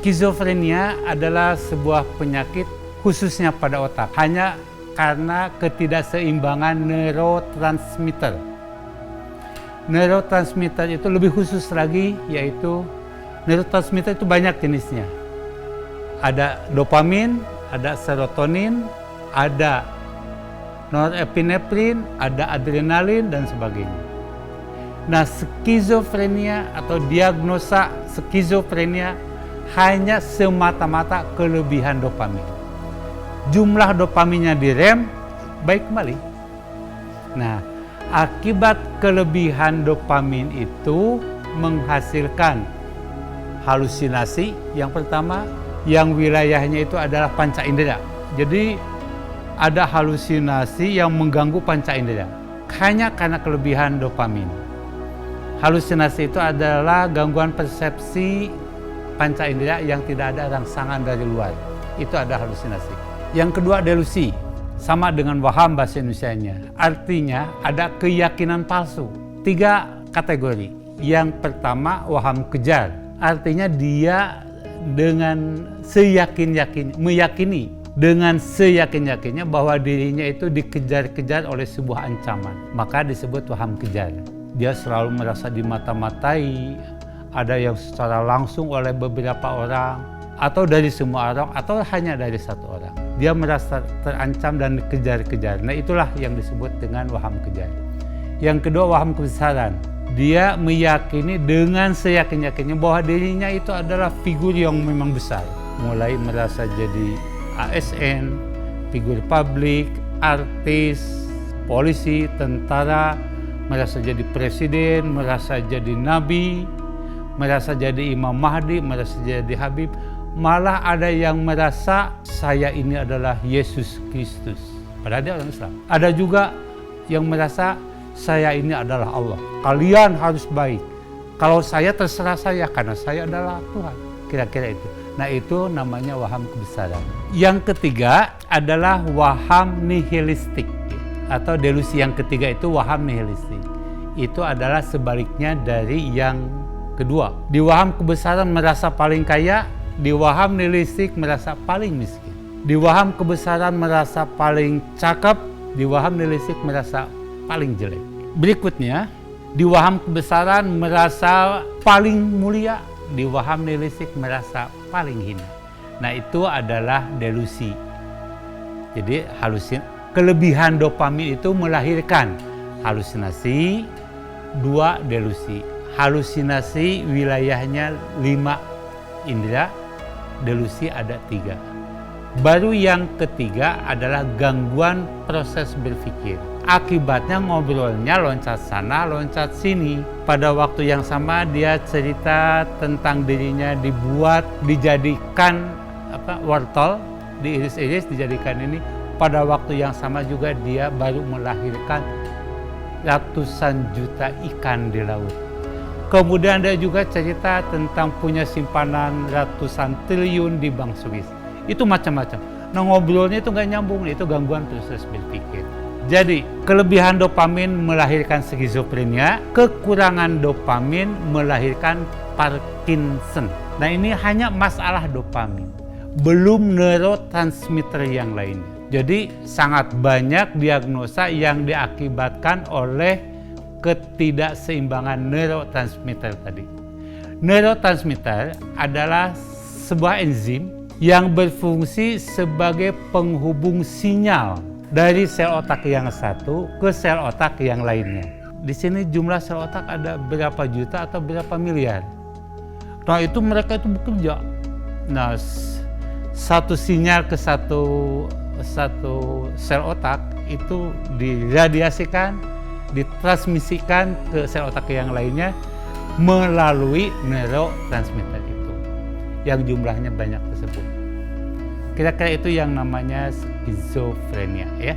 Skizofrenia adalah sebuah penyakit khususnya pada otak, hanya karena ketidakseimbangan neurotransmitter. Neurotransmitter itu lebih khusus lagi, yaitu neurotransmitter itu banyak jenisnya. Ada dopamin, ada serotonin, ada norepinefrin, ada adrenalin, dan sebagainya. Nah, skizofrenia atau diagnosa skizofrenia hanya semata-mata kelebihan dopamin. Jumlah dopaminnya direm, baik kembali. Nah, akibat kelebihan dopamin itu menghasilkan halusinasi yang pertama, yang wilayahnya itu adalah panca indera. Jadi ada halusinasi yang mengganggu panca indera hanya karena kelebihan dopamin. Halusinasi itu adalah gangguan persepsi panca indera yang tidak ada rangsangan dari luar. Itu ada halusinasi. Yang kedua, delusi. Sama dengan waham bahasa Indonesianya. Artinya ada keyakinan palsu. 3 kategori. Yang pertama, waham kejar. Artinya dia dengan meyakini dengan seyakin-yakinnya bahwa dirinya itu dikejar-kejar oleh sebuah ancaman. Maka disebut waham kejar. Dia selalu merasa dimata-matai, ada yang secara langsung oleh beberapa orang, atau dari semua orang, atau hanya dari satu orang. Dia merasa terancam dan dikejar-kejar. Nah, itulah yang disebut dengan waham kejar. Yang kedua, waham kebesaran. Dia meyakini dengan seyakin-yakinnya bahwa dirinya itu adalah figur yang memang besar. Mulai merasa jadi ASN, figur publik, artis, polisi, tentara, merasa jadi presiden, merasa jadi nabi, merasa jadi Imam Mahdi, merasa jadi Habib. Malah ada yang merasa saya ini adalah Yesus Kristus, padahal dia orang Islam. Ada juga yang merasa saya ini adalah Allah. Kalian harus baik. Kalau saya terserah saya karena saya adalah Tuhan. Kira-kira itu. Nah, itu namanya waham kebesaran. Yang ketiga adalah waham nihilistik atau delusi. Yang ketiga itu waham nihilistik. Itu adalah sebaliknya dari yang kedua. Di waham kebesaran merasa paling kaya, di waham nihilistik merasa paling miskin. Di waham kebesaran merasa paling cakep, di waham nihilistik merasa paling jelek. Berikutnya, di waham kebesaran merasa paling mulia, di waham nihilistik merasa paling hina. Nah, itu adalah delusi. Jadi kelebihan dopamin itu melahirkan halusinasi, 2 delusi. Halusinasi wilayahnya 5 indera, delusi ada 3. Baru yang ketiga adalah gangguan proses berpikir. Akibatnya ngobrolnya loncat sana, loncat sini. Pada waktu yang sama dia cerita tentang dirinya dijadikan wortel, diiris-iris, dijadikan ini. Pada waktu yang sama juga dia baru melahirkan ratusan juta ikan di laut. Kemudian dia juga cerita tentang punya simpanan ratusan triliun di Bank Swiss. Itu macam-macam. Nah, ngobrolnya itu nggak nyambung, itu gangguan proses berpikir. Jadi, kelebihan dopamin melahirkan skizofrenia, kekurangan dopamin melahirkan Parkinson. Nah, ini hanya masalah dopamin, belum neurotransmitter yang lainnya. Jadi, sangat banyak diagnosa yang diakibatkan oleh ketidakseimbangan neurotransmitter tadi. Neurotransmitter adalah sebuah enzim yang berfungsi sebagai penghubung sinyal dari sel otak yang satu ke sel otak yang lainnya. Di sini jumlah sel otak ada berapa juta atau berapa miliar. Nah, itu mereka itu bekerja. Nah, satu sinyal ke satu sel otak itu diradiasikan, ditransmisikan ke sel otak yang lainnya melalui neurotransmitter itu, yang jumlahnya banyak tersebut. Kira-kira itu yang namanya skizofrenia, ya.